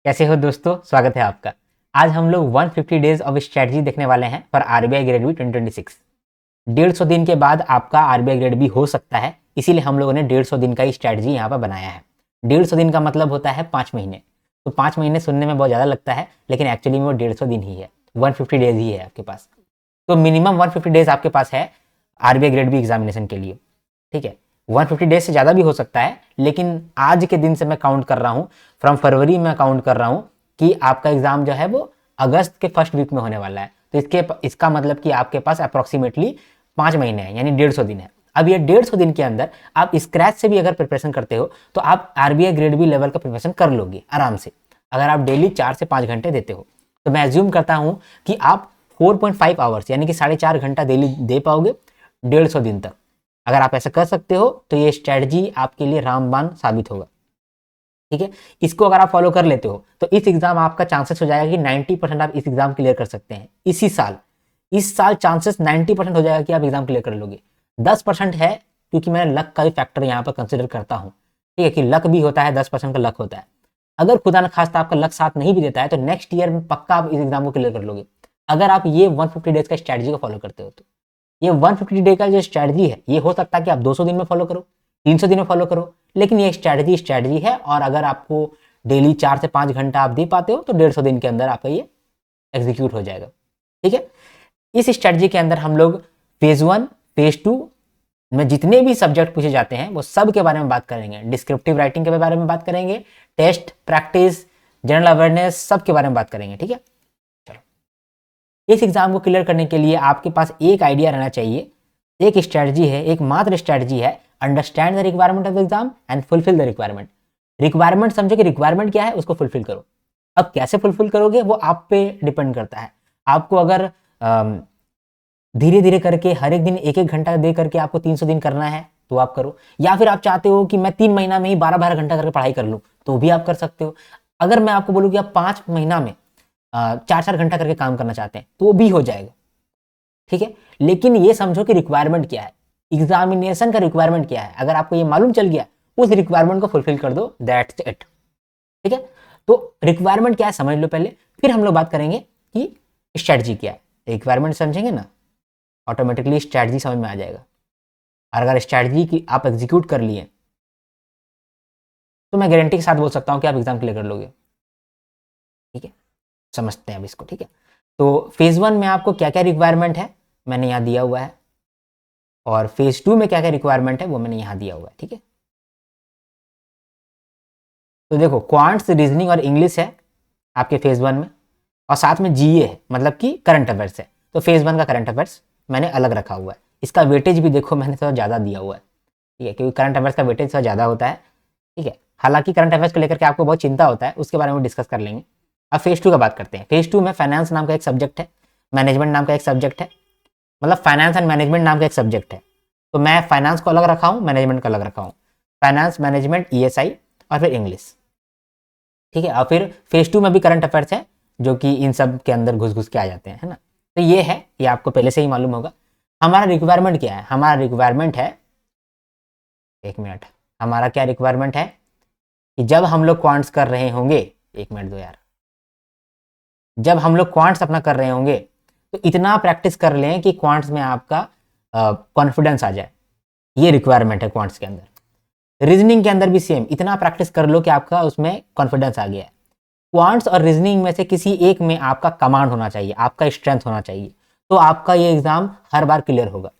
कैसे हो दोस्तों, स्वागत है आपका। आज हम लोग 150 डेज ऑफ स्ट्रेटजी देखने वाले हैं फॉर आरबीआई ग्रेड बी 2026। 150 दिन के बाद आपका आरबीआई ग्रेड बी हो सकता है, इसीलिए हम लोगों ने 150 दिन का स्ट्रेटजी यहाँ पर बनाया है। 150 दिन का मतलब होता है 5 महीने। तो 5 महीने सुनने में बहुत ज़्यादा लगता है, लेकिन एक्चुअली में वो 150 दिन ही है, 150 डेज ही है आपके पास। तो मिनिमम 150 डेज आपके पास है आरबीआई ग्रेड बी एग्जामिनेशन के लिए, ठीक है। 150 डेज से ज़्यादा भी हो सकता है, लेकिन आज के दिन से मैं काउंट कर रहा हूँ, फ्रॉम फरवरी में काउंट कर रहा हूँ कि आपका एग्जाम जो है वो अगस्त के फर्स्ट वीक में होने वाला है। तो इसका मतलब कि आपके पास अप्रोक्सीमेटली 5 महीने हैं, यानी 150 दिन है। अब ये 150 दिन के अंदर आप स्क्रैच से भी अगर प्रिपरेशन करते हो तो आप आरबीआई ग्रेड बी लेवल का प्रिपरेशन कर लोगे आराम से, अगर आप डेली 4 से 5 घंटे देते हो। तो मैं एज्यूम करता हूँ कि आप 4.5 आवर्स यानी कि 4.5 घंटा डेली दे पाओगे 150 दिन तक। अगर आप ऐसा कर सकते हो तो ये स्ट्रेटजी आपके लिए रामबाण साबित होगा, ठीक है। इसको अगर आप फॉलो कर लेते हो तो इस एग्जाम आपका चांसेस हो जाएगा कि 90% आप इस एग्जाम क्लियर कर सकते हैं इसी साल। इस साल चांसेस 90% हो जाएगा कि आप एग्जाम क्लियर कर लोगे। 10% है क्योंकि मैं लक का भी फैक्टर यहाँ पर कंसिडर करता हूँ, ठीक है, कि लक भी होता है, 10% का लक होता है। अगर खुदा न खास्ता आपका लक साथ नहीं भी देता है तो नेक्स्ट ईयर में पक्का आप इस एग्जाम को क्लियर कर लोगे, अगर आप ये 150 डेज का स्ट्रेटजी को फॉलो करते हो। तो ये 150 डे का जो स्ट्रेटजी है, ये हो सकता है कि आप 200 दिन में फॉलो करो, 300 दिन में फॉलो करो, लेकिन ये स्ट्रेटजी है। और अगर आपको डेली 4 से 5 घंटा आप दे पाते हो तो 150 दिन के अंदर आपका ये एग्जीक्यूट हो जाएगा, ठीक है। इस स्ट्रेटजी के अंदर हम लोग फेज 1 फेज 2 में जितने भी सब्जेक्ट पूछे जाते हैं वो सब के बारे में बात करेंगे। डिस्क्रिप्टिव राइटिंग के बारे में बात करेंगे, टेस्ट, प्रैक्टिस, जनरल अवेयरनेस, सब के बारे में बात करेंगे, ठीक है। इस एग्जाम को क्लियर करने के लिए आपके पास एक आइडिया रहना चाहिए, एक स्ट्रेटजी है, एक मात्र स्ट्रेटजी है। Understand the requirement of the exam and fulfil the requirement. Requirement समझो कि रिक्वायरमेंट क्या है, उसको फुलफिल करो। अब कैसे फुलफिल करोगे वो आप पे डिपेंड करता है। आपको अगर धीरे धीरे करके हर एक दिन 1-1 घंटा दे करके आपको 300 दिन करना है तो आप करो, या फिर आप चाहते हो कि मैं 3 महीना में ही 12-12 घंटा करके पढ़ाई कर लूँ तो भी आप कर सकते हो। अगर मैं आपको बोलूँ कि आप 5 महीना में 4-4 घंटा करके काम करना चाहते हैं तो भी हो जाएगा, ठीक है। लेकिन ये समझो कि रिक्वायरमेंट क्या है, एग्जामिनेशन का रिक्वायरमेंट क्या है। अगर आपको ये मालूम चल गया, उस रिक्वायरमेंट को फुलफिल कर दो, दैट्स इट, ठीक है। तो रिक्वायरमेंट क्या है समझ लो पहले, फिर हम लोग बात करेंगे कि स्ट्रेटजी क्या है। रिक्वायरमेंट समझेंगे ना, ऑटोमेटिकली स्ट्रेटजी समझ में आ जाएगा। और अगर स्ट्रेटजी की आप एग्जीक्यूट कर लिए तो मैं गारंटी के साथ बोल सकता हूँ कि आप एग्जाम क्लियर कर लोगे, ठीक है। समझते हैं अब इसको, ठीक है। तो फेज 1 में आपको क्या क्या रिक्वायरमेंट है मैंने यहाँ दिया हुआ है, और फेज 2 में क्या क्या रिक्वायरमेंट है वो मैंने यहाँ दिया हुआ है, ठीक है। तो देखो, क्वांट्स, रीजनिंग और इंग्लिश है आपके फेज 1 में, और साथ में जीए है, मतलब कि करंट अफेयर्स है। तो फेज 1 का करंट अफेयर्स मैंने अलग रखा हुआ है। इसका वेटेज भी देखो मैंने थोड़ा ज़्यादा दिया हुआ है, ठीक है, क्योंकि करंट अफेयर्स का वेटेज थोड़ा ज़्यादा होता है, ठीक है। हालांकि करंट अफेयर्स को लेकर के आपको बहुत चिंता होता है, उसके बारे में डिस्कस कर लेंगे। अब फेज 2 का बात करते हैं। फेज 2 में फाइनेंस नाम का एक सब्जेक्ट है, मैनेजमेंट नाम का एक सब्जेक्ट है, मतलब फाइनेंस एंड मैनेजमेंट नाम का एक सब्जेक्ट है। तो मैं फाइनेंस को अलग रखा हूँ, मैनेजमेंट को अलग रखा हूँ। फाइनेंस, मैनेजमेंट, ईएसआई और फिर इंग्लिश, ठीक है। और फिर फेज 2 में भी करंट अफेयर्स है जो कि इन सब के अंदर घुस घुस के आ जाते हैं, है ना। तो ये है, ये आपको पहले से ही मालूम होगा। हमारा रिक्वायरमेंट क्या है, हमारा रिक्वायरमेंट है, एक मिनट, हमारा क्या रिक्वायरमेंट है कि जब हम लोग क्वांट्स कर रहे होंगे, एक मिनट दो यार, जब हम लोग क्वांट्स अपना कर रहे होंगे तो इतना प्रैक्टिस कर लें कि क्वांट्स में आपका कॉन्फिडेंस आ जाए। ये रिक्वायरमेंट है क्वांट्स के अंदर। रीजनिंग के अंदर भी सेम, इतना प्रैक्टिस कर लो कि आपका उसमें कॉन्फिडेंस आ गया है। क्वांट्स और रीजनिंग में से किसी एक में आपका कमांड होना चाहिए, आपका स्ट्रेंथ होना चाहिए, तो आपका ये एग्जाम हर बार क्लियर होगा,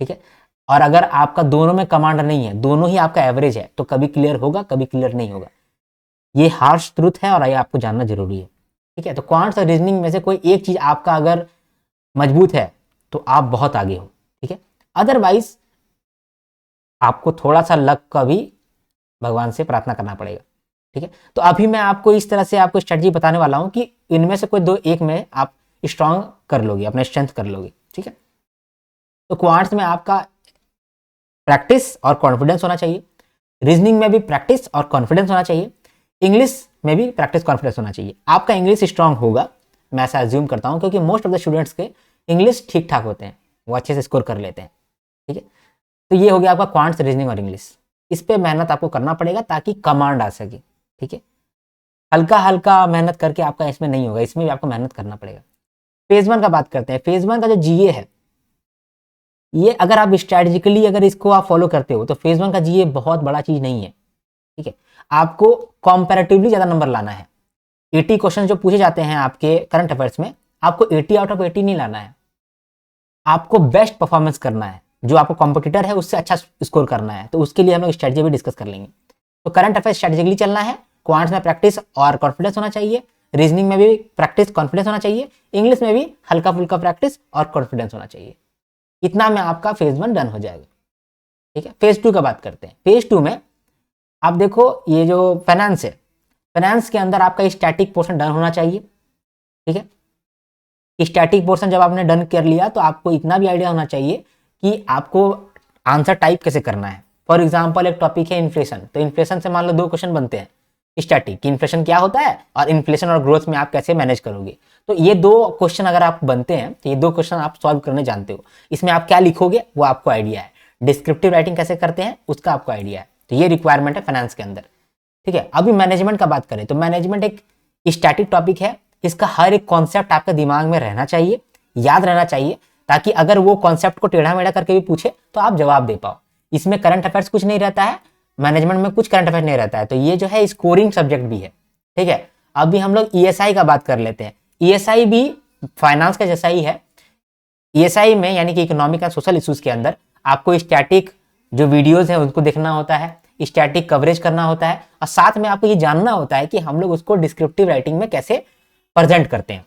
ठीक है। और अगर आपका दोनों में कमांड नहीं है, दोनों ही आपका एवरेज है, तो कभी क्लियर होगा, कभी क्लियर नहीं होगा। ये हार्श ट्रूथ है और ये आपको जानना जरूरी है, ठीक है। तो क्वांट्स और रीजनिंग में से कोई एक चीज आपका अगर मजबूत है तो आप बहुत आगे हो, ठीक है। अदरवाइज आपको थोड़ा सा लक का भी भगवान से प्रार्थना करना पड़ेगा, ठीक है। तो अभी मैं आपको इस तरह से आपको स्ट्रेटजी बताने वाला हूं कि इनमें से कोई दो एक में आप स्ट्रांग कर लोगे, अपना स्ट्रेंथ कर लोगे, ठीक है। तो क्वांट्स में आपका प्रैक्टिस और कॉन्फिडेंस होना चाहिए, रीजनिंग में भी प्रैक्टिस और कॉन्फिडेंस होना चाहिए, इंग्लिश में भी प्रैक्टिस कॉन्फिडेंस होना चाहिए। आपका इंग्लिश स्ट्रांग होगा, मैं ऐसा एज्यूम करता हूं, क्योंकि मोस्ट ऑफ द स्टूडेंट्स के इंग्लिश ठीक ठाक होते हैं, वो अच्छे से स्कोर कर लेते हैं, ठीक है। तो ये हो गया आपका क्वांट्स, रीजनिंग और इंग्लिश। इस पे मेहनत आपको करना पड़ेगा ताकि कमांड आ सके, ठीक है। हल्का हल्का मेहनत करके आपका इसमें नहीं होगा, इसमें भी आपको मेहनत करना पड़ेगा। फेज 1 का बात करते हैं। फेज 1 का जो जीए है, ये अगर आप स्ट्रेटेजिकली अगर इसको आप फॉलो करते हो तो फेज 1 का जीए बहुत बड़ा चीज नहीं है, ठीक है। आपको कॉम्पैरेटिवली ज्यादा नंबर लाना है। 80 क्वेश्चन जो पूछे जाते हैं आपके करंट अफेयर्स में, आपको 80 आउट ऑफ 80 नहीं लाना है, आपको बेस्ट परफॉर्मेंस करना है, जो आपको कॉम्पिटिटर है उससे अच्छा स्कोर करना है। तो उसके लिए हम लोग स्ट्रेटजी भी डिस्कस कर लेंगे। तो करंट अफेयर स्ट्रेटेजिकली चलना है, क्वांट्स में प्रैक्टिस और कॉन्फिडेंस होना चाहिए, रीजनिंग में भी प्रैक्टिस कॉन्फिडेंस होना चाहिए, इंग्लिश में भी हल्का फुल्का प्रैक्टिस और कॉन्फिडेंस होना चाहिए। इतना में आपका फेज 1 डन हो जाएगा, ठीक है। फेज 2 का बात करते हैं। फेज 2 में आप देखो, ये जो फाइनेंस है, फाइनेंस के अंदर आपका स्टैटिक पोर्शन डन होना चाहिए, ठीक है। स्टैटिक पोर्शन जब आपने डन कर लिया तो आपको इतना भी आइडिया होना चाहिए कि आपको आंसर टाइप कैसे करना है। फॉर एग्जाम्पल एक टॉपिक है इन्फ्लेशन, तो इन्फ्लेशन से मान लो 2 क्वेश्चन बनते हैं स्टैटिक कि इन्फ्लेशन क्या होता है और इन्फ्लेशन और ग्रोथ में आप कैसे मैनेज करोगे। तो ये 2 क्वेश्चन अगर आप बनते हैं तो ये 2 क्वेश्चन आप सॉल्व करने जानते हो। इसमें आप क्या लिखोगे वो आपको आइडिया है, डिस्क्रिप्टिव राइटिंग कैसे करते हैं उसका आपको आइडिया है। तो ये रिक्वायरमेंट है फाइनेंस के अंदर, ठीक है। अभी मैनेजमेंट का बात करें तो मैनेजमेंट एक स्टैटिक टॉपिक है, इसका हर एक कॉन्सेप्ट आपके दिमाग में रहना चाहिए, याद रहना चाहिए, ताकि अगर वो कॉन्सेप्ट को टेढ़ा मेढ़ा करके भी पूछे तो आप जवाब दे पाओ। इसमें करंट अफेयर्स कुछ नहीं रहता है, मैनेजमेंट में कुछ करंट अफेयर्स नहीं रहता है, तो ये जो है स्कोरिंग सब्जेक्ट भी है, ठीक है। अभी हम लोग ईएसआई का बात कर लेते हैं। ईएसआई भी फाइनेंस का जैसा ही है। ईएसआई में यानी कि इकोनॉमिक एंड सोशल इश्यूज के अंदर आपको स्टैटिक जो वीडियोज है उनको देखना होता है, स्टैटिक कवरेज करना होता है, और साथ में आपको ये जानना होता है कि हम लोग उसको डिस्क्रिप्टिव राइटिंग में कैसे प्रेजेंट करते हैं।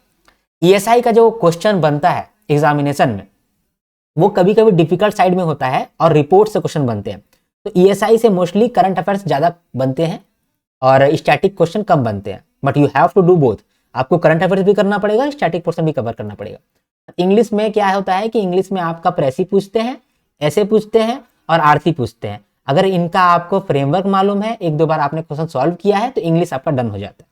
ईएसआई का जो क्वेश्चन बनता है एग्जामिनेशन में वो कभी कभी डिफिकल्ट साइड में होता है और रिपोर्ट से क्वेश्चन बनते हैं। तो ईएसआई से मोस्टली करंट अफेयर्स ज्यादा बनते हैं और स्टैटिक क्वेश्चन कम बनते हैं, but you have to do both. आपको करंट अफेयर्स भी करना पड़ेगा, स्टैटिक पोर्शन भी कवर करना पड़ेगा। इंग्लिश में क्या होता है कि इंग्लिश में आपका प्रेसी पूछते हैं, ऐसे पूछते हैं और आरसी पूछते हैं। अगर इनका आपको फ्रेमवर्क मालूम है, 1-2 बार आपने क्वेश्चन सॉल्व किया है, तो इंग्लिश आपका डन हो जाता है।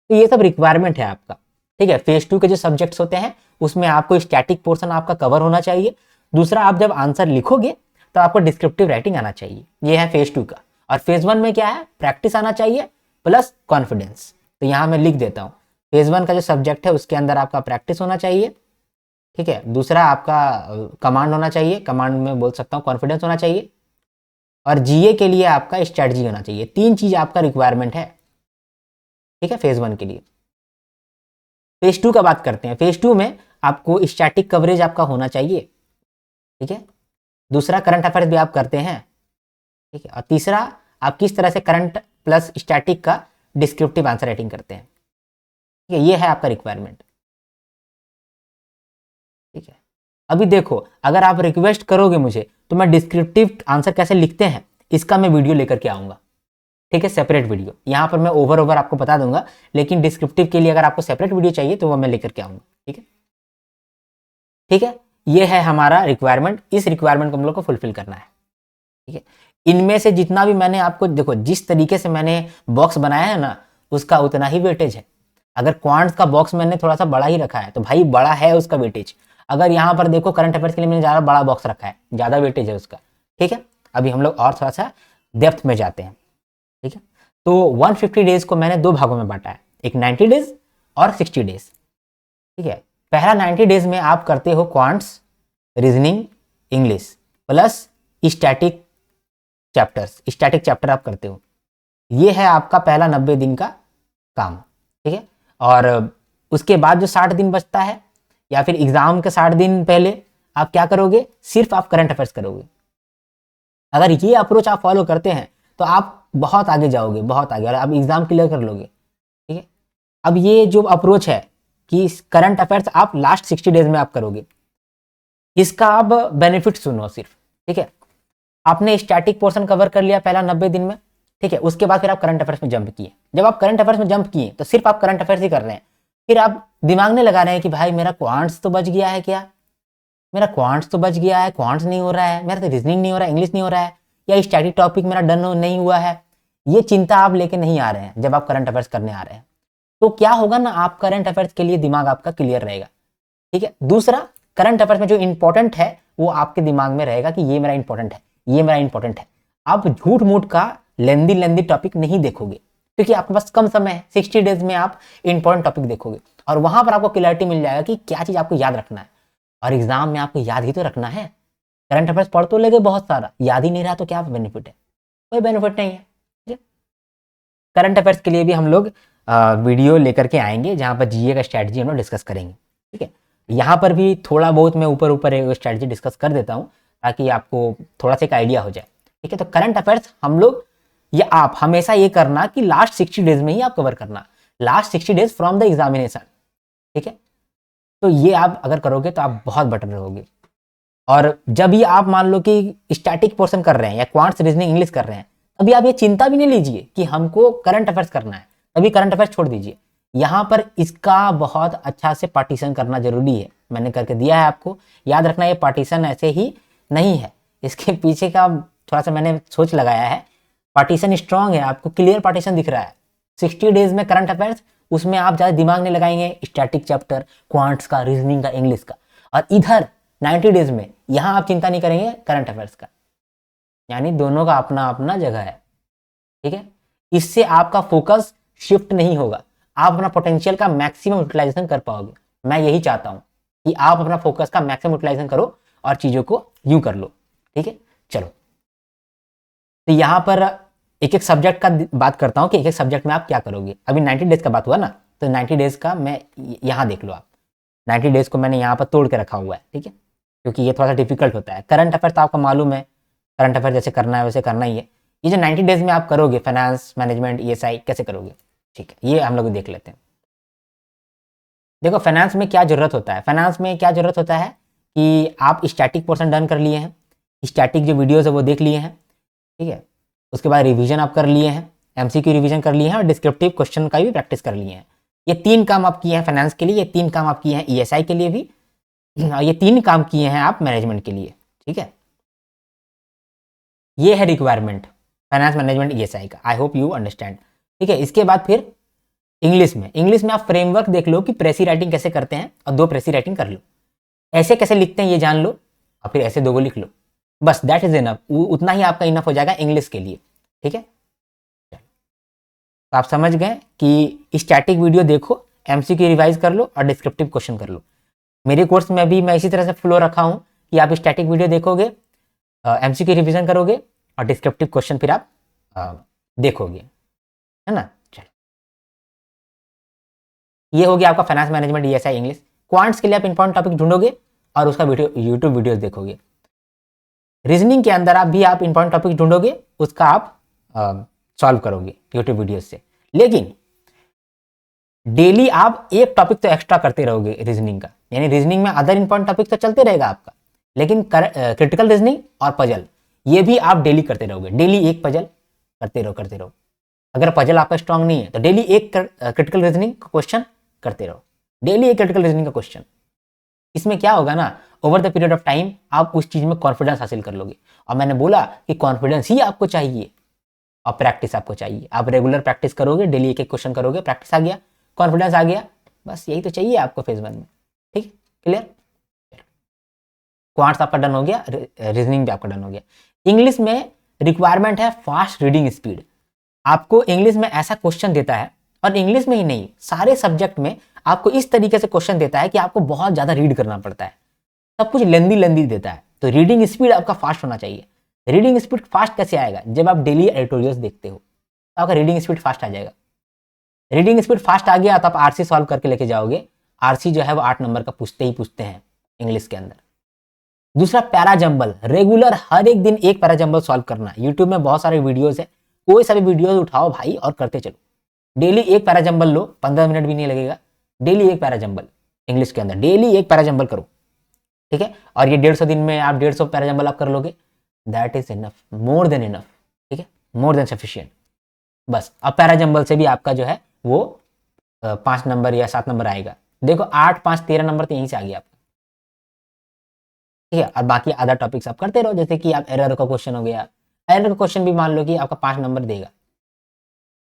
तो ये सब रिक्वायरमेंट है आपका, ठीक है। फेज 2 के जो सब्जेक्ट्स होते हैं उसमें आपको स्टैटिक पोर्शन आपका कवर होना चाहिए। दूसरा, आप जब आंसर लिखोगे तो आपको डिस्क्रिप्टिव राइटिंग आना चाहिए, ये है फेज 2 का। और फेज 1 में क्या है, प्रैक्टिस आना चाहिए प्लस कॉन्फिडेंस। तो यहाँ मैं लिख देता हूँ, फेज 1 का जो सब्जेक्ट है उसके अंदर आपका प्रैक्टिस होना चाहिए, ठीक है। दूसरा आपका कमांड होना चाहिए, कमांड में बोल सकता हूँ कॉन्फिडेंस होना चाहिए, और जीए के लिए आपका स्ट्रेटजी होना चाहिए। 3 चीज आपका रिक्वायरमेंट है, ठीक है, फेज 1 के लिए। फेज 2 का बात करते हैं। फेज 2 में आपको स्टैटिक कवरेज आपका होना चाहिए, ठीक है। दूसरा, करंट अफेयर्स भी आप करते हैं, ठीक है। और तीसरा, आप किस तरह से करंट प्लस स्टैटिक का डिस्क्रिप्टिव आंसर राइटिंग करते हैं, ठीक है। ये है आपका रिक्वायरमेंट, ठीक है। अभी देखो, अगर आप रिक्वेस्ट करोगे मुझे तो मैं डिस्क्रिप्टिव आंसर कैसे लिखते हैं इसका मैं वीडियो लेकर के आऊंगा, ठीक है, सेपरेट वीडियो। यहाँ पर मैं ओवर आपको बता दूंगा, लेकिन डिस्क्रिप्टिव के लिए अगर आपको सेपरेट वीडियो चाहिए तो वो मैं लेकर के आऊंगा, ठीक है, ठीक है। ये है हमारा रिक्वायरमेंट, इस रिक्वायरमेंट को हम लोग को फुलफिल करना है, ठीक है। इनमें से जितना भी मैंने आपको, देखो जिस तरीके से मैंने बॉक्स बनाया है ना, उसका उतना ही वेटेज है। अगर क्वांट्स का बॉक्स मैंने थोड़ा सा बड़ा ही रखा है तो भाई बड़ा है उसका वेटेज। अगर यहाँ पर देखो करंट अफेयर्स के लिए मैंने ज़्यादा बड़ा बॉक्स रखा है, ज़्यादा वेटेज है उसका, ठीक है। अभी हम लोग और थोड़ा सा डेप्थ में जाते हैं, ठीक है। तो 150 डेज को मैंने 2 भागों में बांटा है, एक 90 डेज और 60 डेज, ठीक है। पहला 90 डेज में आप करते हो quants, reasoning, English plus static chapters, static chapter आप करते हो। ये है आपका पहला 90 दिन का काम, ठीक है। और उसके बाद जो 60 दिन बचता है या फिर एग्जाम के 60 दिन पहले आप क्या करोगे, सिर्फ आप करंट अफेयर्स करोगे। अगर ये अप्रोच आप फॉलो करते हैं तो आप बहुत आगे जाओगे, बहुत आगे, और आप एग्जाम क्लियर कर लोगे, ठीक है। अब ये जो अप्रोच है कि करंट अफेयर्स आप लास्ट 60 डेज में आप करोगे, इसका अब बेनिफिट सुनो सिर्फ, ठीक है। आपने स्टैटिक पोर्शन कवर कर लिया पहला 90 दिन में, ठीक है। उसके बाद फिर आप करंट अफेयर्स में जंप किए। जब आप करंट अफेयर्स में जंप किए तो सिर्फ आप करंट अफेयर्स ही कर रहे हैं, फिर आप दिमाग में लगा रहे हैं कि भाई मेरा क्वांट्स तो बच गया है, क्या मेरा क्वांट्स तो बच गया है, क्वांट्स नहीं हो रहा है, मेरा तो रीजनिंग नहीं हो रहा है, इंग्लिश नहीं हो रहा है, या स्टैटिक टॉपिक मेरा डन नहीं हुआ है। ये चिंता आप लेके नहीं आ रहे हैं जब आप करंट अफेयर्स करने आ रहे हैं। तो क्या होगा ना, आप करंट अफेयर्स के लिए दिमाग आपका क्लियर रहेगा, ठीक है। दूसरा, करंट अफेयर्स में जो इंपॉर्टेंट है वो आपके दिमाग में रहेगा कि ये मेरा इंपॉर्टेंट है, ये मेरा इंपॉर्टेंट है। आप झूठ मूठ का लेंदी टॉपिक नहीं देखोगे, क्योंकि आपके पास कम समय है, 60 डेज में आप इंपॉर्टेंट टॉपिक देखोगे और वहां पर आपको क्लैरिटी मिल जाएगा कि क्या चीज आपको याद रखना है। और एग्जाम में आपको याद ही तो रखना है। करंट अफेयर्स पढ़ तो लेगे बहुत सारा, याद ही नहीं रहा तो क्या बेनिफिट है? कोई बेनिफिट नहीं है। करंट अफेयर्स के लिए भी हम लोग वीडियो लेकर के आएंगे जहाँ पर जीए का स्ट्रैटेजी हम लोग डिस्कस करेंगे। ठीक है, यहाँ पर भी थोड़ा बहुत मैं ऊपर ऊपर एक स्ट्रैटेजी डिस्कस कर देता हूँ ताकि आपको थोड़ा सा एक आइडिया हो जाए। ठीक है, तो करंट अफेयर्स हम लोग या आप हमेशा ये करना कि लास्ट 60 डेज में ही आप कवर करना, last 60 days from the examination. ठीक है, तो ये आप अगर करोगे तो आप बहुत बेटर रहोगे। और जब भी आप मान लो कि स्टैटिक पोर्शन कर रहे हैं या क्वांट्स रीजनिंग इंग्लिश कर रहे हैं, अभी आप ये चिंता भी नहीं लीजिए कि हमको करंट अफेयर्स करना है, अभी करंट अफेयर्स छोड़ दीजिए। यहाँ पर इसका बहुत अच्छा से पार्टीशन करना जरूरी है, मैंने करके दिया है आपको। याद रखना ये पार्टीशन ऐसे ही नहीं है, इसके पीछे का थोड़ा सा मैंने सोच लगाया है। पार्टीशन स्ट्रांग है, आपको क्लियर पार्टीशन दिख रहा है। 60 डेज में करंट अफेयर्स, उसमें आप ज़्यादा दिमाग नहीं लगाएंगे, स्टैटिक चैप्टर, क्वांट्स का, रीजनिंग का, इंग्लिश का। और इधर 90 डेज में यहाँ आप चिंता नहीं करेंगे करंट अफेयर्स का, यानी दोनों का अपना अपना जगह है। ठीक है, इससे आपका फोकस शिफ्ट नहीं होगा, आप अपना पोटेंशियल का मैक्सिमम यूटिलाइजेशन कर पाओगे। मैं यही चाहता हूं कि आप अपना फोकस का मैक्सिमम यूटिलाइजेशन करो और चीजों को यूं कर लो। ठीक है, चलो तो यहां पर एक एक सब्जेक्ट का बात करता हूं कि एक एक सब्जेक्ट में आप क्या करोगे। अभी 90 डेज का बात हुआ ना, तो 90 डेज का मैं यहां देख लो आप, 90 डेज को मैंने यहाँ पर तोड़ के रखा हुआ है। ठीक है, क्योंकि ये थोड़ा सा डिफिकल्ट होता है। करंट अफेयर तो आपका मालूम है, करंट अफेयर जैसे करना है वैसे करना ही है। ये जो 90 डेज में आप करोगे फाइनेंस मैनेजमेंट ईएसआई कैसे करोगे, ठीक है, ये हम लोग देख लेते हैं। देखो फाइनेंस में क्या जरूरत होता है, फाइनेंस में क्या जरूरत होता है कि आप स्टैटिक पोर्शन डन कर लिए हैं, स्टैटिक जो वीडियोस है वो देख लिए हैं। ठीक है, उसके बाद रिवीजन आप कर लिए हैं, एमसीक्यू रिवीजन कर लिए हैं और डिस्क्रिप्टिव क्वेश्चन का भी प्रैक्टिस कर लिए हैं। ये 3 काम आप किए हैं फाइनेंस के लिए, ये 3 काम आप किए हैं ईएसआई के लिए भी, और ये 3 काम किए हैं आप मैनेजमेंट के लिए। ठीक है, ये है रिक्वायरमेंट फाइनेंस मैनेजमेंट ईएसआई का। I hope you understand. ठीक है, इसके बाद फिर इंग्लिश में आप फ्रेमवर्क देख लो कि प्रेसी राइटिंग कैसे करते हैं और 2 प्रेसी राइटिंग कर लो, ऐसे कैसे लिखते हैं ये जान लो और फिर ऐसे 2 को लिख लो, बस दैट इज इनफ। उतना ही आपका इनफ हो जाएगा इंग्लिश के लिए। ठीक है, तो आप समझ गए कि स्टैटिक वीडियो देखो, एमसीक्यू रिवाइज कर लो और डिस्क्रिप्टिव क्वेश्चन कर लो। मेरे कोर्स में भी मैं इसी तरह से फ्लो रखा हूं कि आप स्टैटिक वीडियो देखोगे, एमसीक्यू रिवीजन करोगे और डिस्क्रिप्टिव क्वेश्चन फिर आप देखोगे, है ना। चलो, ये हो गया आपका finance management ESI English. Quants के लिए आप इंपॉर्टेंट टॉपिक ढूंढोगे और उसका वीडियो यूट्यूब वीडियोस देखोगे। रीजनिंग के अंदर आप इंपॉर्टेंट टॉपिक ढूंढोगे, उसका आप सॉल्व करोगे यूट्यूब वीडियो से। लेकिन डेली आप एक टॉपिक तो एक्स्ट्रा करते रहोगे रीजनिंग का, यानी रीजनिंग में अदर इंपॉर्टेंट टॉपिक तो चलते रहेगा आपका, लेकिन क्रिटिकल रीजनिंग और पजल ये भी आप डेली करते रहोगे। डेली एक पजल करते रहो। अगर पजल आपका स्ट्रांग नहीं है तो डेली एक क्रिटिकल रीजनिंग का क्वेश्चन करते रहो, डेली एक क्रिटिकल रीजनिंग का क्वेश्चन। इसमें क्या होगा ना, over the period of time आप उस चीज में कॉन्फिडेंस हासिल कर लोगे। और मैंने बोला कि कॉन्फिडेंस ही आपको चाहिए और प्रैक्टिस आपको चाहिए। आप रेगुलर प्रैक्टिस करोगे, डेली एक एक क्वेश्चन करोगे, प्रैक्टिस आ गया, कॉन्फिडेंस आ गया, बस यही तो चाहिए आपको फेज 1 में। ठीक, क्लियर। क्वांट्स आपका डन हो गया, रीजनिंग भी आपका डन हो गया। इंग्लिश में रिक्वायरमेंट है फास्ट रीडिंग स्पीड। आपको इंग्लिश में ऐसा क्वेश्चन देता है, और इंग्लिश में ही नहीं सारे सब्जेक्ट में आपको इस तरीके से क्वेश्चन देता है कि आपको बहुत ज्यादा रीड करना पड़ता है, सब कुछ लेंदी देता है। तो रीडिंग स्पीड आपका फास्ट होना चाहिए। रीडिंग स्पीड फास्ट कैसे आएगा, जब आप डेली एडिटोरियल्स देखते हो तो आपका रीडिंग स्पीड फास्ट आ जाएगा। रीडिंग स्पीड फास्ट आ गया तो आप आरसी सॉल्व करके लेके जाओगे। आरसी जो है वो 8 नंबर का पूछते हैं इंग्लिश के अंदर। दूसरा पैरा जंबल, रेगुलर हर एक दिन एक पैरा जंबल सॉल्व करना। यूट्यूब में बहुत सारे वीडियोस है, कोई सा भी वीडियोस उठाओ भाई और करते चलो। डेली एक पैरा जंबल लो, 15 मिनट भी नहीं लगेगा। डेली एक पैरा जंबल इंग्लिश के अंदर, डेली एक पैरा जंबल करो। ठीक है, और ये 150 दिन में आप 150 पैरा जंबल आप कर लोगे, that is enough, more than enough. ठीक है, मोर देन सफिशिएंट। बस अब पैरा जंबल से भी आपका जो है वो 5 नंबर या 7 नंबर आएगा। देखो 8, 5, 13 नंबर तो यहीं से आ गया आपका। ठीक है, और बाकी अदर टॉपिक्स आप करते रहो, जैसे कि आप एरर का क्वेश्चन हो गया, एरर का क्वेश्चन भी मान लो कि आपका 5 नंबर देगा।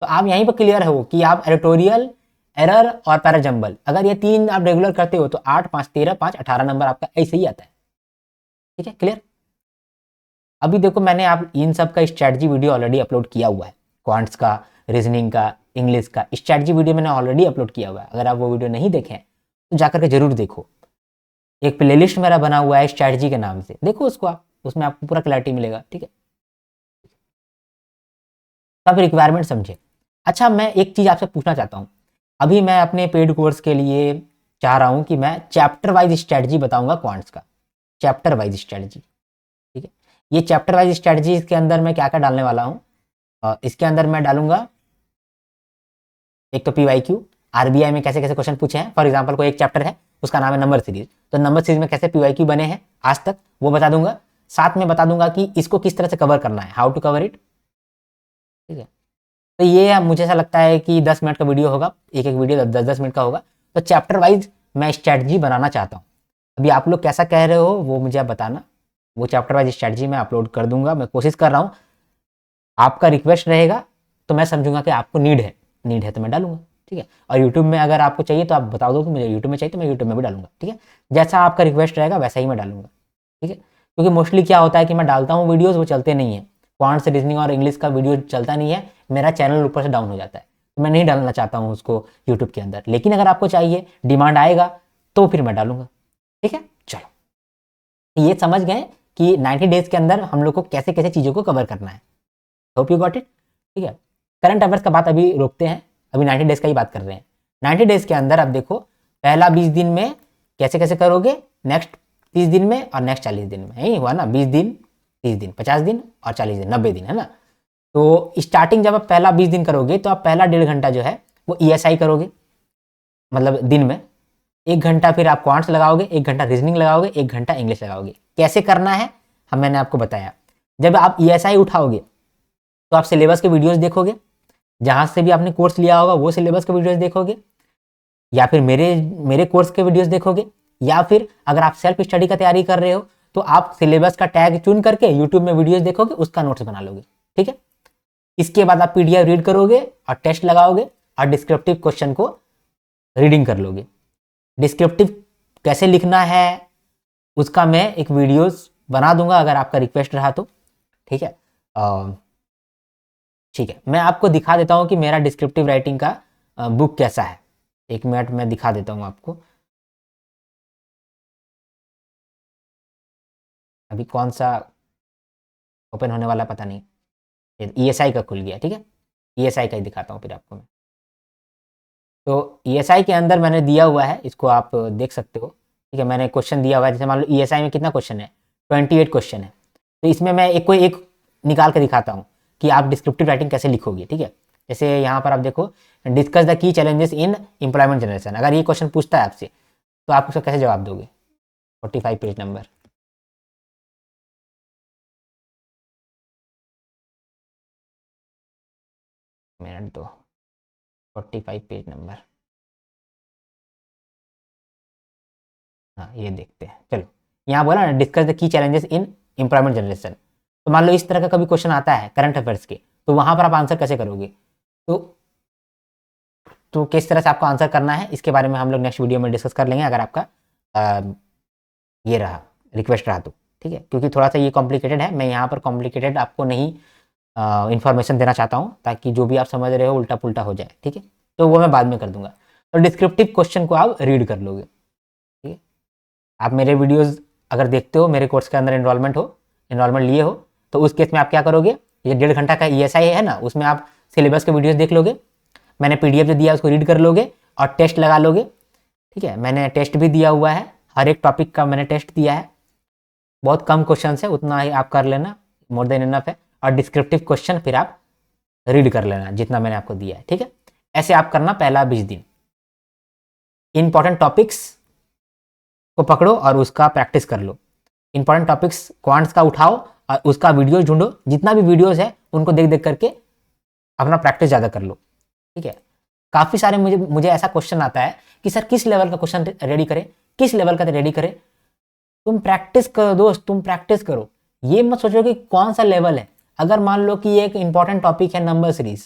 तो आप यहीं पर क्लियर हो कि आप एडिटोरियल, एरर और पैरा जंबल अगर ये 3 आप रेगुलर करते हो तो 8, 5, 13, 5, 18 नंबर आपका ऐसे ही आता है। ठीक है, क्लियर। अभी देखो मैंने आप इन सब का स्ट्रैटेजी वीडियो ऑलरेडी अपलोड किया हुआ है, क्वांट्स का, रीजनिंग का, इंग्लिश का स्ट्रैटेजी वीडियो मैंने ऑलरेडी अपलोड किया हुआ है, अगर आप वो वीडियो नहीं देखें तो जाकर के जरूर देखो। एक प्लेलिस्ट मेरा बना हुआ है स्ट्रैटेजी के नाम से, देखो उसको आप, उसमें आपको पूरा क्लैरिटी मिलेगा। ठीक है, सब रिक्वायरमेंट समझे। अच्छा, मैं एक चीज़ आपसे पूछना चाहता हूँ, अभी मैं अपने पेड कोर्स के लिए चाह रहा हूँ कि मैं चैप्टर वाइज स्ट्रैटेजी बताऊंगा क्वांट्स का, चैप्टर वाइज स्ट्रैटेजी। ठीक है, ये चैप्टर वाइज स्ट्रैटेजी इसके अंदर मैं क्या क्या डालने वाला हूँ, इसके अंदर मैं डालूंगा एक तो PYQ, RBI में कैसे कैसे क्वेश्चन पूछे हैं। फॉर एग्जाम्पल कोई एक चैप्टर है उसका नाम है नंबर सीरीज, तो नंबर सीरीज में कैसे PYQ बने हैं आज तक वो बता दूंगा। साथ में बता दूंगा कि इसको किस तरह से कवर करना है, हाउ टू कवर इट। ठीक है, तो ये मुझे ऐसा लगता है कि 10 मिनट का वीडियो होगा, एक एक वीडियो 10-10 मिनट का होगा। तो चैप्टर वाइज मैं स्ट्रैटेजी बनाना चाहता हूँ। अभी आप लोग कैसा कह रहे हो वो मुझे आप बताना, वो चैप्टर वाइज स्ट्रैटेजी मैं अपलोड कर दूंगा, मैं कोशिश कर रहा हूँ। आपका रिक्वेस्ट रहेगा तो मैं समझूंगा कि आपको नीड है तो मैं डालूंगा। ठीक है, और यूट्यूब में अगर आपको चाहिए तो आप बता दो कि मुझे यूट्यूब में चाहिए, तो मैं यूट्यूब में भी डालूंगा। ठीक है, जैसा आपका रिक्वेस्ट रहेगा वैसा ही मैं डालूंगा। ठीक है, क्योंकि मोस्टली क्या होता है कि मैं डालता हूँ वीडियोज़, वो चलते नहीं है, क्वांट्स, रीजनिंग और इंग्लिश का वीडियो चलता नहीं है, मेरा चैनल ऊपर से डाउन हो जाता है, तो मैं नहीं डालना चाहता हूँ उसको यूट्यूब के अंदर। लेकिन अगर आपको चाहिए, डिमांड आएगा तो फिर मैं डालूंगा। ठीक है, चलो ये समझ गए कि 90 डेज के अंदर हम लोग को कैसे कैसे चीज़ों को कवर करना है। Hope you got it. ठीक है, करंट अफेयर्स का बात अभी रोकते हैं, अभी 90 डेज का ही बात कर रहे हैं। 90 डेज के अंदर अब देखो, पहला 20 दिन में कैसे कैसे करोगे, नेक्स्ट 30 दिन में और नेक्स्ट 40 दिन में, यही हुआ ना, 20 दिन, 30 दिन, 50 दिन और 40 दिन, 90 दिन, है ना। तो स्टार्टिंग जब आप पहला 20 दिन करोगे तो आप पहला 1.5 घंटा जो है वो ESI करोगे, मतलब दिन में 1 घंटा फिर आप क्वांट्स लगाओगे, 1 घंटा रीजनिंग लगाओगे, 1 घंटा इंग्लिश लगाओगे। कैसे करना है हम मैंने आपको बताया। जब आप ESI उठाओगे तो आप सिलेबस के वीडियोस देखोगे, जहाँ से भी आपने कोर्स लिया होगा वो सिलेबस के वीडियोस देखोगे, या फिर मेरे कोर्स के वीडियोस देखोगे, या फिर अगर आप सेल्फ स्टडी का तैयारी कर रहे हो तो आप सिलेबस का टैग चुन करके यूट्यूब में वीडियोस देखोगे, उसका नोट्स बना लोगे। ठीक है, इसके बाद आप PDF रीड करोगे और टेस्ट लगाओगे और डिस्क्रिप्टिव क्वेश्चन को रीडिंग कर लोगे। डिस्क्रिप्टिव कैसे लिखना है उसका मैं एक वीडियोस बना दूंगा अगर आपका रिक्वेस्ट रहा तो। ठीक है, ठीक है, मैं आपको दिखा देता हूँ कि मेरा डिस्क्रिप्टिव राइटिंग का बुक कैसा है। 1 मिनट में दिखा देता हूँ आपको। अभी कौन सा ओपन होने वाला पता नहीं, ESI का खुल गया। ठीक है, ESI का ही दिखाता हूँ फिर आपको मैं। तो ESI के अंदर मैंने दिया हुआ है, इसको आप देख सकते हो। ठीक है, मैंने क्वेश्चन दिया हुआ है, जैसे मान लो ESI में कितना क्वेश्चन है, 28 क्वेश्चन है। तो इसमें मैं एक निकाल कर दिखाता हूँ कि आप डिस्क्रिप्टिव राइटिंग कैसे लिखोगे। ठीक है, जैसे यहाँ पर आप देखो, discuss the key challenges in employment generation, अगर ये क्वेश्चन पूछता है आपसे तो आप उसका कैसे जवाब दोगे। 45 पेज नंबर, मिनट दो, 45 पेज नंबर, हाँ ये देखते हैं। चलो, यहाँ बोला ना discuss the key challenges in employment generation, तो मान लो इस तरह का कभी क्वेश्चन आता है करंट अफेयर्स के, तो वहाँ पर आप आंसर कैसे करोगे। तो किस तरह से आपको आंसर करना है इसके बारे में हम लोग नेक्स्ट वीडियो में डिस्कस कर लेंगे, अगर आपका ये रहा रिक्वेस्ट रहा तो। ठीक है, क्योंकि थोड़ा सा ये कॉम्प्लिकेटेड है, मैं यहाँ पर कॉम्प्लिकेटेड आपको नहीं इन्फॉर्मेशन देना चाहता हूँ, ताकि जो भी आप समझ रहे हो उल्टा पुल्टा हो जाए। ठीक है, तो वो मैं बाद में कर दूंगा। तो डिस्क्रिप्टिव क्वेश्चन को आप रीड कर लोगे। ठीक है, आप मेरे वीडियोज़ अगर देखते हो, मेरे कोर्स के अंदर इन्वॉल्वमेंट लिए हो, तो उस केस में आप क्या करोगे, ये 1.5 घंटा का ESI है ना, उसमें आप सिलेबस के वीडियोज़ देख लोगे, मैंने PDF जो दिया उसको रीड कर लोगे और टेस्ट लगा लोगे। ठीक है, मैंने टेस्ट भी दिया हुआ है, हर एक टॉपिक का मैंने टेस्ट दिया है, बहुत कम क्वेश्चन है, उतना ही आप कर लेना, मोर देन इनफ है। और डिस्क्रिप्टिव क्वेश्चन फिर आप रीड कर लेना जितना मैंने आपको दिया है। ठीक है, ऐसे आप करना पहला 20 दिन। इंपॉर्टेंट टॉपिक्स को पकड़ो और उसका प्रैक्टिस कर लो। इंपॉर्टेंट टॉपिक्स क्वांट्स का उठाओ और उसका वीडियोज ढूंढो, जितना भी वीडियोज है उनको देख देख करके अपना प्रैक्टिस ज़्यादा कर लो। ठीक है, काफ़ी सारे मुझे ऐसा क्वेश्चन आता है कि सर किस लेवल का क्वेश्चन रेडी करें, किस लेवल का रेडी करें। तुम प्रैक्टिस करो दोस्त, तुम प्रैक्टिस करो, ये मत सोचो कि कौन सा लेवल है। अगर मान लो कि एक इंपॉर्टेंट टॉपिक है नंबर सीरीज,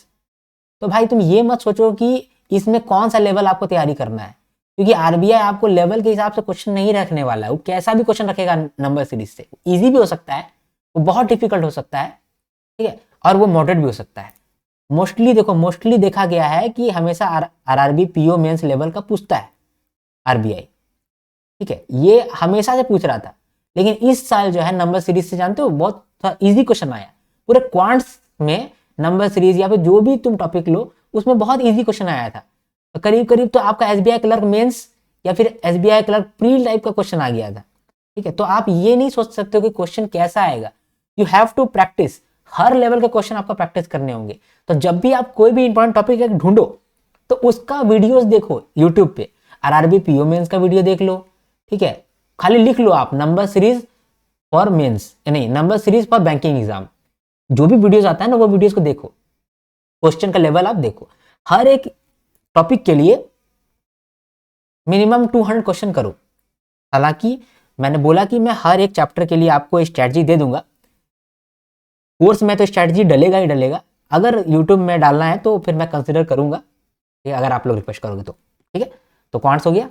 तो भाई तुम ये मत सोचो कि इसमें कौन सा लेवल आपको तैयारी करना है, क्योंकि RBI आपको लेवल के हिसाब से क्वेश्चन नहीं रखने वाला है। वो कैसा भी क्वेश्चन रखेगा नंबर सीरीज से, इजी भी हो सकता है, वो बहुत डिफिकल्ट हो सकता है, ठीक है, और वो मॉडरेट भी हो सकता है। मोस्टली देखो, मोस्टली देखा गया है कि हमेशा आरआरबी पीओ मेंस लेवल का पूछता है आरबीआई, ठीक है, ये हमेशा से पूछ रहा था। लेकिन इस साल जो है नंबर सीरीज से जानते हो बहुत इजी क्वेश्चन आया पूरे क्वांट्स में। नंबर सीरीज या फिर जो भी तुम टॉपिक लो उसमें बहुत इजी क्वेश्चन आया था। तो करीब करीब तो आपका एसबीआई क्लर्क मेंस या फिर एसबीआई क्लर्क प्री टाइप का क्वेश्चन आ गया था, ठीक है। तो आप ये नहीं सोच सकते हो कि क्वेश्चन कैसा आएगा, यू हैव टू प्रैक्टिस। हर लेवल के क्वेश्चन आपका प्रैक्टिस करने होंगे। तो जब भी आप कोई भी इंपॉर्टेंट टॉपिक ढूंढो तो उसका वीडियोस देखो यूट्यूब पे, आरआरबी पीओ मेंस का वीडियो देख लो, ठीक है। खाली लिख लो आप नंबर सीरीज फॉर मेंस, नहीं number series for banking exam, जो भी वीडियोस आता है ना वो वीडियोस को देखो, क्वेश्चन का लेवल आप देखो। हर एक टॉपिक के लिए मिनिमम 200 क्वेश्चन करो। हालांकि मैंने बोला कि मैं हर एक चैप्टर के लिए आपको स्ट्रैटेजी दे दूंगा, कोर्स में तो स्ट्रैटेजी डलेगा ही डलेगा। अगर यूट्यूब में डालना है तो फिर मैं कंसिडर करूंगा, अगर आप लोग रिक्वेस्ट करोगे तो, ठीक है। तो क्वांट्स हो गया,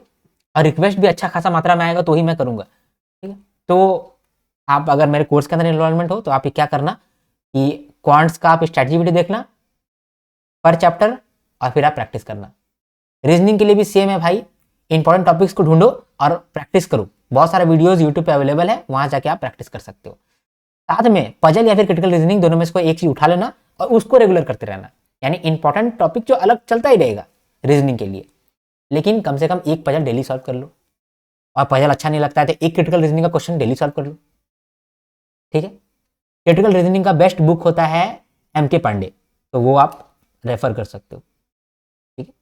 और रिक्वेस्ट भी अच्छा खासा मात्रा में आएगा तो ही मैं करूंगा, ठीक है। तो आप अगर मेरे कोर्स के अंदर इन्वॉल्वमेंट हो तो आप ये क्या करना कि क्वांट्स का आप स्ट्रैटेजी वीडियो देखना पर चैप्टर, और फिर आप प्रैक्टिस करना। रीजनिंग के लिए भी सेम है भाई, इंपॉर्टेंट टॉपिक्स को ढूंढो और प्रैक्टिस करो। बहुत सारे वीडियोस यूट्यूब पे अवेलेबल है, वहां जाके आप प्रैक्टिस कर सकते हो। साथ में पजल या फिर क्रिटिकल रीजनिंग दोनों में से कोई एक चीज उठा लेना और उसको रेगुलर करते रहना। यानी इंपॉर्टेंट टॉपिक जो अलग चलता ही रहेगा रीजनिंग के लिए, लेकिन कम से कम एक पजल डेली सॉल्व कर लो। और पजल अच्छा नहीं लगता है तो एक क्रिटिकल रीजनिंग का क्वेश्चन डेली सॉल्व कर लो, ठीक है। क्रिटिकल रीजनिंग का बेस्ट बुक होता है एमके पांडे, तो वो आप रेफर कर सकते हो, ठीक है।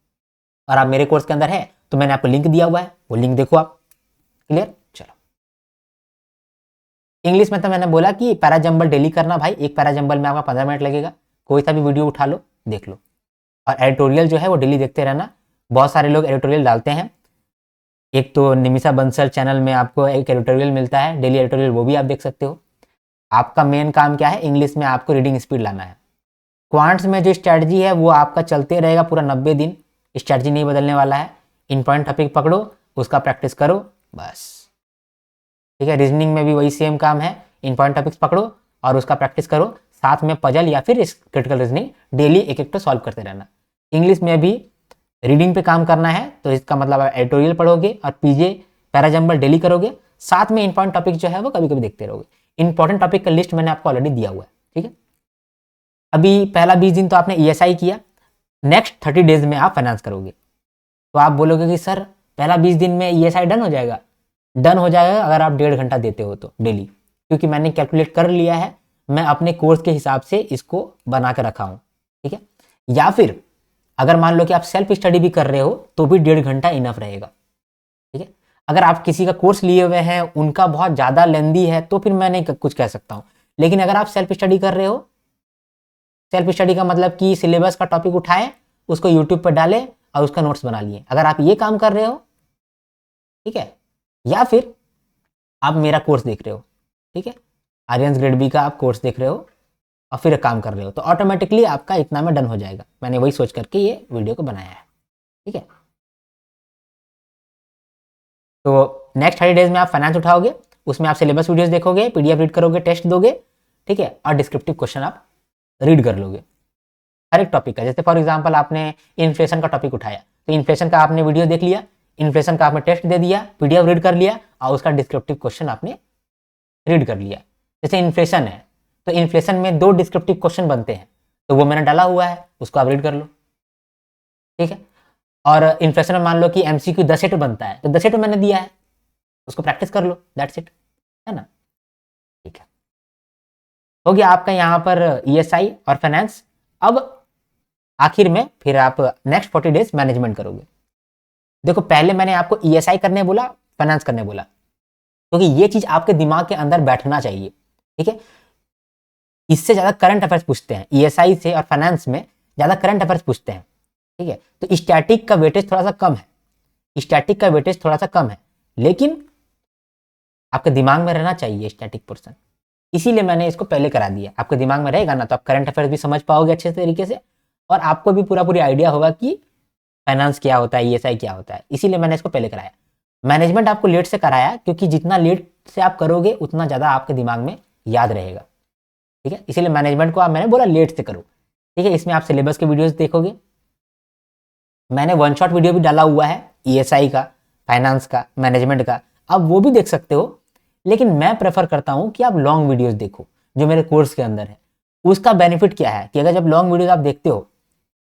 और आप मेरे कोर्स के अंदर है तो मैंने आपको लिंक दिया हुआ है, वो लिंक देखो आप। क्लियर? चलो, इंग्लिश में तो मैंने बोला कि पैराजंबल डेली करना भाई, एक पैराजंबल में आपका 15 मिनट लगेगा। कोई सा भी वीडियो उठा लो, देख लो। और एडिटोरियल जो है वो डेली देखते रहना, बहुत सारे लोग एडिटोरियल डालते हैं। एक तो निमिषा बंसल चैनल में आपको एक एडिटोरियल मिलता है डेली एडिटोरियल, वो भी आप देख सकते हो। आपका मेन काम क्या है, इंग्लिश में आपको रीडिंग स्पीड लाना है। क्वांट्स में जो स्ट्रैटेजी है वो आपका चलते रहेगा पूरा 90 दिन, स्ट्रैटेजी नहीं बदलने वाला है। इंपॉर्टेंट टॉपिक पकड़ो, उसका प्रैक्टिस करो, बस, ठीक है। रीजनिंग में भी वही सेम काम है, इंपॉर्टेंट टॉपिक्स पकड़ो और उसका प्रैक्टिस करो, साथ में पजल या फिर क्रिटिकल रीजनिंग डेली एक एक तो सॉल्व करते रहना। इंग्लिश में भी रीडिंग पे काम करना है तो इसका मतलब आप एडिटोरियल पढ़ोगे और पीजे पैराजंबल डेली करोगे, साथ में इंपॉर्टेंट टॉपिक जो है वो कभी कभी देखते रहोगे। इंपॉर्टेंट टॉपिक का लिस्ट मैंने आपको ऑलरेडी दिया हुआ है, ठीक है। अभी पहला 20 दिन तो आपने ईएसआई किया, नेक्स्ट 30 डेज में आप फाइनेंस करोगे। तो आप बोलोगे कि सर पहला 20 दिन में ईएसआई डन हो जाएगा। डन हो जाएगा अगर आप 1.5 घंटा देते हो तो डेली, क्योंकि मैंने कैलकुलेट कर लिया है, मैं अपने कोर्स के हिसाब से इसको बना के रखा हूं, ठीक है। या फिर अगर मान लो कि आप सेल्फ स्टडी भी कर रहे हो तो भी 1.5 घंटा इनफ रहेगा, ठीक है। अगर आप किसी का कोर्स लिए हुए हैं, उनका बहुत ज़्यादा लेंदी है तो फिर मैं नहीं कुछ कह सकता हूँ। लेकिन अगर आप सेल्फ स्टडी कर रहे हो, सेल्फ स्टडी का मतलब कि सिलेबस का टॉपिक उठाए, उसको यूट्यूब पर डाले और उसका नोट्स बना लिए, अगर आप ये काम कर रहे हो, ठीक है, या फिर आप मेरा कोर्स देख रहे हो, ठीक है, आर्यंस ग्रेड बी का आप कोर्स देख रहे हो और फिर काम कर रहे हो, तो ऑटोमेटिकली आपका इतना में डन हो जाएगा। मैंने वही सोच करके ये वीडियो को बनाया है, ठीक है। तो नेक्स्ट 30 डेज में आप फाइनेंस उठाओगे, उसमें आप सिलेबस वीडियोस देखोगे, पीडीएफ रीड करोगे, टेस्ट दोगे, ठीक है, और डिस्क्रिप्टिव क्वेश्चन आप रीड कर लोगे हर एक टॉपिक का। जैसे फॉर एग्जांपल आपने इन्फ्लेशन का टॉपिक उठाया तो इन्फ्लेशन का आपने वीडियो देख लिया, इन्फ्लेशन का आपने टेस्ट दे दिया, पीडीएफ रीड कर लिया और उसका डिस्क्रिप्टिव क्वेश्चन आपने रीड कर लिया। जैसे इन्फ्लेशन है तो इन्फ्लेशन में 2 डिस्क्रिप्टिव क्वेश्चन बनते हैं, तो वो मैंने डाला हुआ है, उसको आप रीड कर लो, ठीक है। और इन्फ्लेशन में मान लो कि एमसीक्यू 10 सेट बनता है तो 10 सेट मैंने दिया है, उसको प्रैक्टिस कर लो, दैट्स इट, है ना, ठीक है। हो गया आपका यहाँ पर ईएसआई और फाइनेंस। अब आखिर में फिर आप नेक्स्ट 40 डेज मैनेजमेंट करोगे। देखो पहले मैंने आपको ईएसआई करने बोला, फाइनेंस करने बोला, क्योंकि ये चीज आपके दिमाग के अंदर बैठना चाहिए, ठीक है। इससे ज्यादा करंट अफेयर्स पूछते हैं, ईएसआई से और फाइनेंस में ज्यादा करंट अफेयर्स पूछते हैं, ठीक है। तो स्टैटिक का वेटेज थोड़ा सा कम है, स्टैटिक का वेटेज थोड़ा सा कम है, लेकिन आपके दिमाग में रहना चाहिए स्टैटिक पोर्शन, इसीलिए मैंने इसको पहले करा दिया। आपके दिमाग में रहेगा ना तो आप करंट अफेयर्स भी समझ पाओगे अच्छे तरीके से, और आपको भी पूरी आइडिया होगा कि फाइनेंस क्या होता है, ईएसआई क्या होता है, इसीलिए मैंने इसको पहले कराया। मैनेजमेंट आपको लेट से कराया क्योंकि जितना लेट से आप करोगे उतना ज़्यादा आपके दिमाग में याद रहेगा, ठीक है, इसीलिए मैनेजमेंट को मैंने बोला लेट से करो। ठीक है। इसमें आप सिलेबस के वीडियोस देखोगे, मैंने वन शॉट वीडियो भी डाला हुआ है ESI का, फाइनेंस का, मैनेजमेंट का, आप वो भी देख सकते हो। लेकिन मैं प्रेफर करता हूँ कि आप लॉन्ग वीडियोस देखो जो मेरे कोर्स के अंदर है। उसका बेनिफिट क्या है कि अगर जब लॉन्ग वीडियोस आप देखते हो,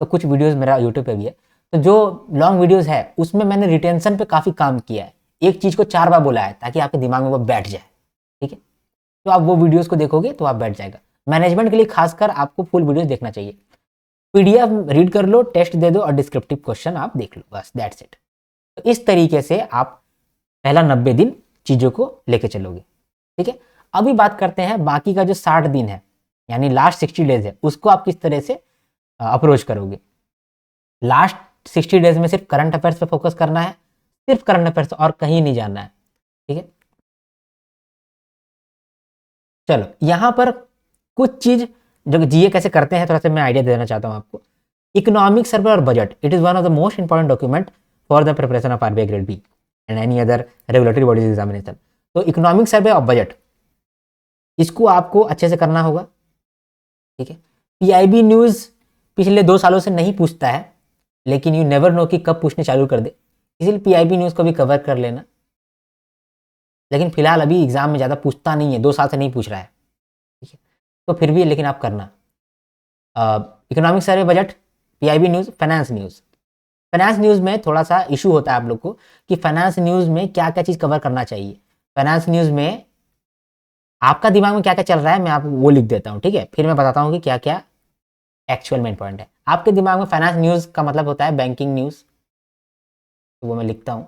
तो कुछ वीडियोस मेरा यूट्यूब पे भी है, तो जो लॉन्ग वीडियोस है उसमें मैंने रिटेंशन पे काफ़ी काम किया है। एक चीज़ को 4 बार बोला है ताकि आपके दिमाग में वो बैठ जाए। ठीक है, तो आप वो वीडियोस को देखोगे तो आप बैठ जाएगा। मैनेजमेंट के लिए खासकर आपको फुल वीडियोस देखना चाहिए। PDF रीड कर लो, टेस्ट दे दो और डिस्क्रिप्टिव क्वेश्चन आप देख लो, बस दैट्स इट। तो इस तरीके से आप पहला 90 दिन चीज़ों को लेके चलोगे। ठीक है, अभी बात करते हैं बाकी का जो 60 दिन है, यानी लास्ट 60 डेज है, उसको आप किस तरह से अप्रोच करोगे। लास्ट 60 डेज में सिर्फ करंट अफेयर्स पे फोकस करना है, सिर्फ करंट अफेयर्स, और कहीं नहीं जाना है। ठीक है, चलो यहाँ पर कुछ चीज जो GA कैसे करते हैं थोड़ा सा मैं आइडिया देना चाहता हूँ आपको। इकोनॉमिक सर्वे और budget, it is one of the most important document for the preparation of RBI grade B and any other regulatory bodies examination. तो इकोनॉमिक सर्वे और बजट, इसको आपको अच्छे से करना होगा। ठीक है, PIB न्यूज पिछले 2 सालों से नहीं पूछता है, लेकिन यू नेवर नो कि कब पूछने चालू कर दे, इसलिए PIB न्यूज को भी कवर कर लेना। लेकिन फिलहाल अभी एग्जाम में ज़्यादा पूछता नहीं है, 2 साल से नहीं पूछ रहा है। ठीक है, तो फिर भी लेकिन आप करना। Economic survey, budget, PIB news, finance news. Finance news में थोड़ा सा इशू होता है आप लोग को कि फाइनेंस न्यूज़ में क्या क्या चीज़ कवर करना चाहिए। फाइनेंस न्यूज़ में आपका दिमाग में क्या क्या चल रहा है मैं आपको वो लिख देता हूँ। ठीक है, फिर मैं बताता हूँ कि क्या क्या एक्चुअल में इंपॉर्टेंट है। आपके दिमाग में फाइनेंस न्यूज़ का मतलब होता है बैंकिंग न्यूज़, तो वो मैं लिखता हूँ।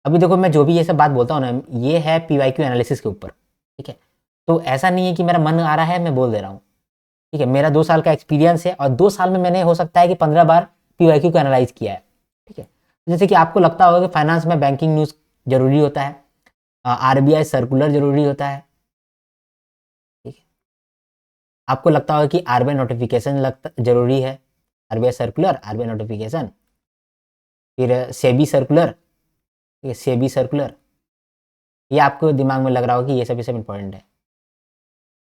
अभी देखो मैं जो भी ये सब बात बोलता हूँ ना, ये है PYQ एनालिसिस के ऊपर। ठीक है, तो ऐसा नहीं है कि मेरा मन आ रहा है मैं बोल दे रहा हूँ। ठीक है, मेरा 2 साल का एक्सपीरियंस है और 2 साल में मैंने हो सकता है कि 15 बार PYQ को एनालाइज किया है। ठीक है, जैसे कि आपको लगता होगा कि फाइनेंस में बैंकिंग न्यूज़ जरूरी होता है, RBI सर्कुलर जरूरी होता है। ठीक है, आपको लगता होगा कि RBI नोटिफिकेशन लगता जरूरी है, RBI सर्कुलर, RBI नोटिफिकेशन, फिर सेबी सर्कुलर, सेबी सर्कुलर, ये आपको दिमाग में लग रहा होगा कि ये सब इंपॉर्टेंट है।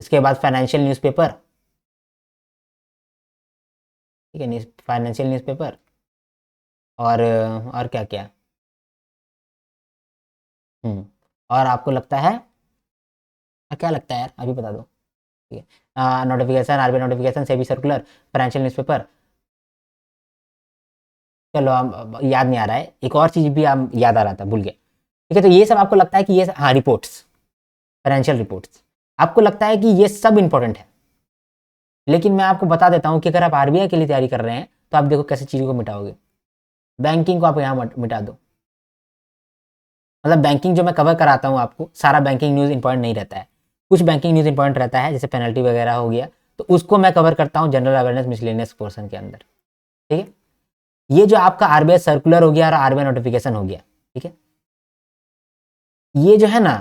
इसके बाद फाइनेंशियल न्यूज़पेपर, ठीक है, फाइनेंशियल न्यूज़पेपर, और क्या क्या, और आपको लगता है क्या लगता है यार अभी बता दो। ठीक है, notification, RBI notification, SEBI circular, financial newspaper, चलो हम याद नहीं आ रहा है, एक और चीज़ भी हम याद आ रहा था, भूल गए। ठीक है, तो ये सब आपको लगता है कि ये, हाँ, रिपोर्ट्स, फाइनेंशियल रिपोर्ट्स, आपको लगता है कि ये सब इंपॉर्टेंट है। लेकिन मैं आपको बता देता हूँ कि अगर आप RBI के लिए तैयारी कर रहे हैं तो आप देखो कैसे चीज़ों को मिटाओगे। बैंकिंग को आप यहाँ मिटा दो, मतलब बैंकिंग जो मैं कवर कराता हूँ आपको, सारा बैंकिंग न्यूज़ इंपॉर्टेंट नहीं रहता है, कुछ बैंकिंग न्यूज़ इंपॉर्टेंट रहता है, जैसे पेनल्टी वगैरह हो गया, तो उसको मैं कवर करता हूँ जनरल अवेयरनेस मिसलेनियस पोर्शन के अंदर। ठीक है, ये जो आपका RBI सर्कुलर हो गया और RBI नोटिफिकेशन हो गया, ठीक है, ये जो है ना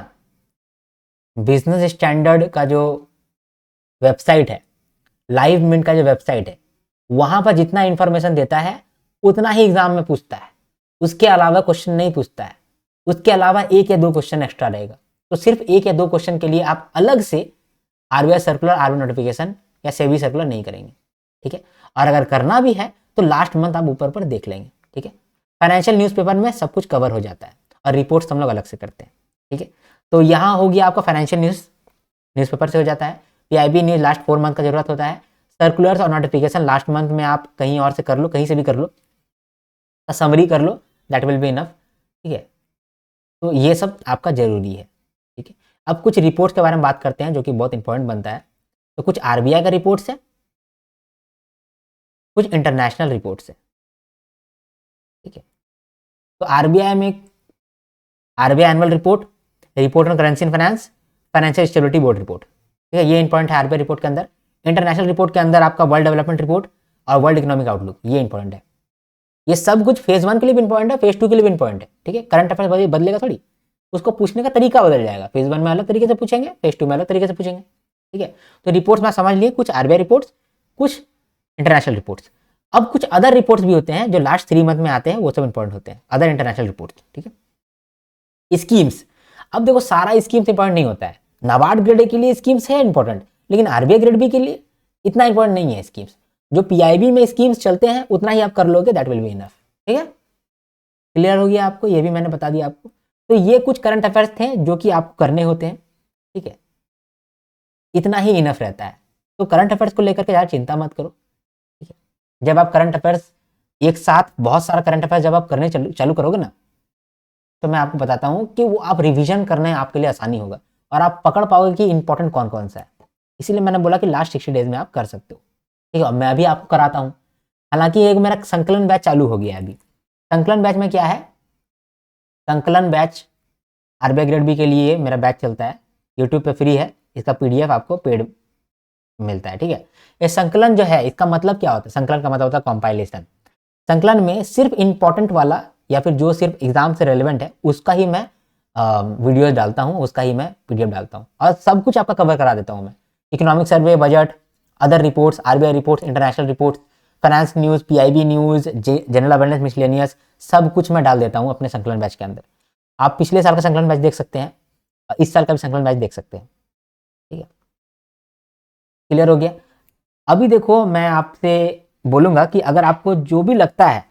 बिजनेस स्टैंडर्ड का जो वेबसाइट है, लाइव मिंट का जो वेबसाइट है, वहां पर जितना इंफॉर्मेशन देता है उतना ही एग्जाम में पूछता है, उसके अलावा क्वेश्चन नहीं पूछता है। उसके अलावा 1 या 2 क्वेश्चन एक्स्ट्रा रहेगा, तो सिर्फ 1 या 2 क्वेश्चन के लिए आप अलग से RBI सर्कुलर, RBI नोटिफिकेशन या सेबी सर्कुलर नहीं करेंगे। ठीक है, और अगर करना भी है तो लास्ट मंथ आप ऊपर पर देख लेंगे। ठीक है, फाइनेंशियल न्यूज़पेपर में सब कुछ कवर हो जाता है और रिपोर्ट्स हम लोग अलग से करते हैं। ठीक है, तो यहाँ हो गया आपका फाइनेंशियल न्यूज़पेपर से हो जाता है। PIB न्यूज़ लास्ट 4 मंथ का जरूरत होता है। सर्कुलर्स और नोटिफिकेशन लास्ट मंथ में आप कहीं और से कर लो, कहीं से भी कर लो, समरी कर लो, दैट विल बी इनफ। ठीक है, तो ये सब आपका जरूरी है। ठीक है, अब कुछ रिपोर्ट्स के बारे में बात करते हैं जो कि बहुत इंपॉर्टेंट बनता है। तो कुछ RBI का रिपोर्ट्स है, कुछ इंटरनेशनल रिपोर्ट्स है। ठीक है, तो RBI में RBI annual report, report on currency and finance, financial stability board report. ठीक है, ये इंपॉर्टेंट है RBI रिपोर्ट के अंदर। इंटरनेशनल रिपोर्ट के अंदर आपका वर्ल्ड डेवलपमेंट रिपोर्ट और वर्ल्ड इकोनॉमिक आउटलुक, ये इंपॉर्टेंट है। ये सब कुछ फेज 1 के लिए भी इंपॉर्टेंट है, फेज 2 के लिए भी इंपॉर्टेंट है। ठीक है, करंट अफेयर्स बदलेगा थोड़ी, उसको पूछने का तरीका बदल जाएगा, फेज 1 में अलग तरीके से पूछेंगे, फेज 2 में अलग तरीके से पूछेंगे। ठीक है, तो रिपोर्ट्स में समझ लिए, कुछ RBI रिपोर्ट्स, कुछ इंटरनेशनल रिपोर्ट्स। अब कुछ अदर रिपोर्ट्स भी होते हैं जो लास्ट 3 मंथ में आते हैं, वो सब इंपॉर्टेंट होते हैं, अदर इंटरनेशनल रिपोर्ट्स। ठीक है, स्कीम्स, अब देखो सारा स्कीम्स इंपॉर्टेंट नहीं होता है। नाबार्ड ग्रेड ए के लिए स्कीम्स है इंपॉर्टेंट, लेकिन RBI ग्रेड बी के लिए इतना इंपॉर्टेंट नहीं है स्कीम्स। जो पीआईबी में स्कीम्स चलते हैं उतना ही आप कर लोगे, दैट विल बी इनफ। ठीक है, क्लियर हो गया आपको, ये भी मैंने बता दिया आपको। तो ये कुछ करंट अफेयर्स थे जो कि आपको करने होते हैं। ठीक है, इतना ही इनफ रहता है। तो करंट अफेयर्स को लेकर के ज़्यादा चिंता मत करो। ठीक है, जब आप करंट अफेयर्स एक साथ बहुत सारा करंट अफेयर्स जब आप करने चालू करोगे ना, तो मैं आपको बताता हूँ कि वो आप रिवीजन करने आपके लिए आसानी होगा और आप पकड़ पाओगे कि इंपॉर्टेंट कौन कौन सा है। इसीलिए मैंने बोला कि लास्ट 60 डेज में आप कर सकते हो। ठीक है, मैं भी आपको कराता हूँ। हालांकि एक मेरा संकलन बैच चालू हो गया है अभी। संकलन बैच में क्या है, संकलन बैच आरबीआई ग्रेड बी के लिए मेरा बैच चलता है, यूट्यूब पे फ्री है, इसका पीडीएफ आपको पेड मिलता है। ठीक है, ये संकलन जो है इसका मतलब क्या होता है, संकलन का मतलब होता है कंपाइलेशन। संकलन में सिर्फ इंपॉर्टेंट वाला या फिर जो सिर्फ एग्जाम से रेलिवेंट है उसका ही मैं वीडियो डालता हूँ, उसका ही मैं पीडीएफ डालता हूँ और सब कुछ आपका कवर करा देता हूँ मैं। Economic survey, budget, other reports, RBI reports, international reports, finance news, PIB news, general awareness, miscellaneous, सब कुछ मैं डाल देता हूँ अपने संकलन बैच के अंदर। आप पिछले साल का संकलन बैच देख सकते हैं, इस साल का भी संकलन बैच देख सकते हैं। ठीक है, क्लियर हो गया। अभी देखो मैं आपसे बोलूँगा कि अगर आपको जो भी लगता है,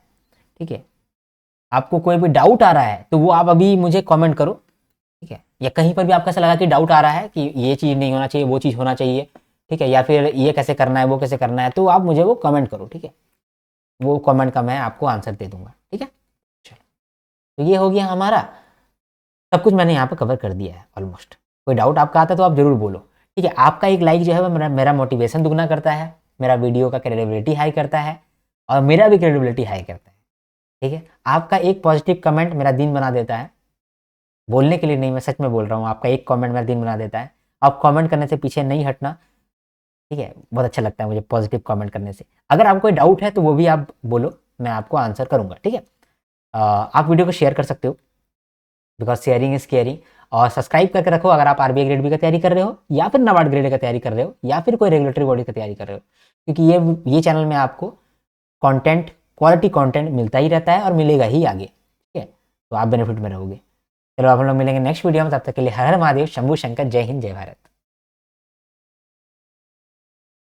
ठीक है, आपको कोई भी डाउट आ रहा है तो वो आप अभी मुझे कमेंट करो। ठीक है, या कहीं पर भी आपको ऐसा लगा कि डाउट आ रहा है कि ये चीज़ नहीं होना चाहिए, वो चीज़ होना चाहिए, ठीक है, या फिर ये कैसे करना है, वो कैसे करना है, तो आप मुझे वो कमेंट करो। ठीक है, वो कमेंट का मैं आपको आंसर दे दूंगा। ठीक है, चलो, तो ये हो गया हमारा, सब कुछ मैंने यहाँ पर कवर कर दिया है ऑलमोस्ट। कोई डाउट आपका आता है तो आप जरूर बोलो। ठीक है, आपका एक लाइक जो है वो मेरा मोटिवेशन दुगना करता है, मेरा वीडियो का क्रेडिबिलिटी हाई करता है और मेरा भी क्रेडिबिलिटी हाई करता है। ठीक है, आपका एक पॉजिटिव कमेंट मेरा दिन बना देता है, बोलने के लिए नहीं, मैं सच में बोल रहा हूँ, आपका एक कमेंट मेरा दिन बना देता है। आप कमेंट करने से पीछे नहीं हटना। ठीक है, बहुत अच्छा लगता है मुझे पॉजिटिव कमेंट करने से। अगर आपको कोई डाउट है तो वो भी आप बोलो, मैं आपको आंसर करूँगा। ठीक है, आप वीडियो को शेयर कर सकते हो, बिकॉज शेयरिंग इज केयरिंग। और सब्सक्राइब करके रखो अगर आप आरबीआई ग्रेड बी का तैयारी कर रहे हो या फिर नाबार्ड ग्रेड का तैयारी कर रहे हो या फिर कोई रेगुलेटरी बॉडी का तैयारी कर रहे हो, क्योंकि ये चैनल में आपको कंटेंट, क्वालिटी कंटेंट मिलता ही रहता है और मिलेगा ही आगे। ठीक है, तो आप बेनिफिट में रहोगे। चलो आप लोग मिलेंगे नेक्स्ट वीडियो में, तब तक के लिए हर हर महादेव, शंभू शंकर, जय हिंद, जय भारत।